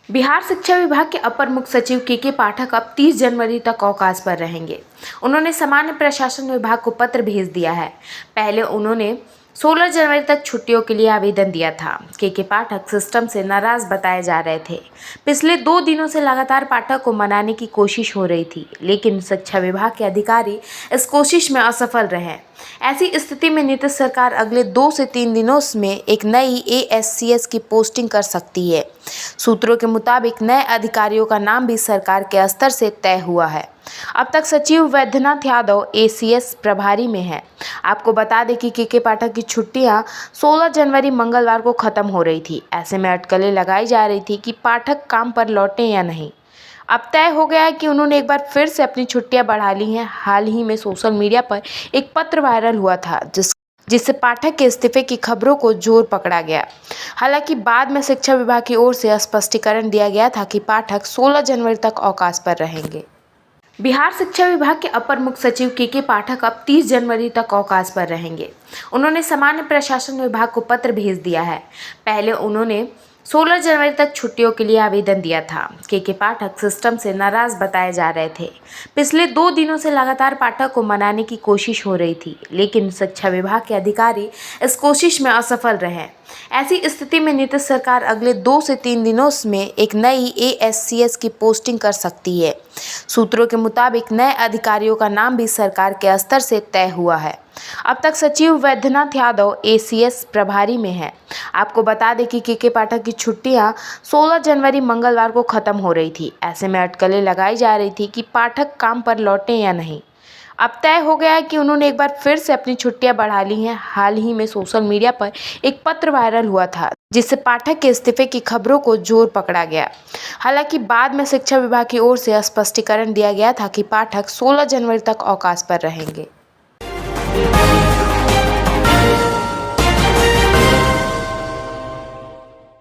बिहार शिक्षा विभाग के अपर मुख्य सचिव के पाठक अब 30 जनवरी तक अवकाश पर रहेंगे। उन्होंने सामान्य प्रशासन विभाग को पत्र भेज दिया है। पहले उन्होंने 16 जनवरी तक छुट्टियों के लिए आवेदन दिया था। के पाठक सिस्टम से नाराज बताए जा रहे थे। पिछले 2 दिनों से लगातार पाठक को मनाने की कोशिश हो रही थी, लेकिन शिक्षा विभाग के अधिकारी इस कोशिश में असफल रहे। ऐसी स्थिति में नीतीश सरकार अगले 2 से 3 दिनों में एक नई ASCS की पोस्टिंग कर सकती है। सूत्रों के मुताबिक नए अधिकारियों का नाम भी सरकार के स्तर से तय हुआ है। अब तक सचिव वैद्यनाथ यादव ACS प्रभारी में हैं। आपको बता दें कि के पाठक की छुट्टियां 16 जनवरी मंगलवार को खत्म हो रही थी। ऐसे में अटकलें लगाई जा रही थी कि पाठक काम पर लौटें या नहीं। अब तय हो गया है कि उन्होंने एक बार फिर से अपनी छुट्टियां बढ़ा ली हैं। हाल ही में सोशल मीडिया पर एक पत्र वायरल हुआ था जिससे पाठक के इस्तीफे की खबरों को जोर पकड़ा गया। हालांकि बाद में शिक्षा विभाग की ओर से स्पष्टीकरण दिया गया था कि पाठक 16 जनवरी तक अवकाश पर रहेंगे। बिहार शिक्षा विभाग के अपर मुख्य सचिव के पाठक अब 30 जनवरी तक अवकाश पर रहेंगे। उन्होंने सामान्य प्रशासन विभाग को पत्र भेज दिया है। पहले उन्होंने 16 जनवरी तक छुट्टियों के लिए आवेदन दिया था। के पाठक सिस्टम से नाराज बताए जा रहे थे। पिछले 2 दिनों से लगातार पाठक को मनाने की कोशिश हो रही थी, लेकिन शिक्षा विभाग के अधिकारी इस कोशिश में असफल रहे। ऐसी स्थिति में नीतीश सरकार अगले 2 से 3 दिनों में एक नई ASCS की पोस्टिंग कर सकती है। सूत्रों के मुताबिक नए अधिकारियों का नाम भी सरकार के स्तर से तय हुआ है। अब तक सचिव वैद्यनाथ यादव ACS प्रभारी में हैं। आपको बता दें कि के पाठक की छुट्टियां 16 जनवरी मंगलवार को खत्म हो रही थी। ऐसे में अटकलें लगाई जा रही थी कि पाठक काम पर लौटें या नहीं। अब तय हो गया है कि उन्होंने एक बार फिर से अपनी छुट्टियां बढ़ा ली हैं। हाल ही में सोशल मीडिया पर एक पत्र वायरल हुआ था जिससे पाठक के इस्तीफे की खबरों को जोर पकड़ा गया। हालांकि बाद में शिक्षा विभाग की ओर से स्पष्टीकरण दिया गया था कि पाठक 16 जनवरी तक अवकाश पर रहेंगे।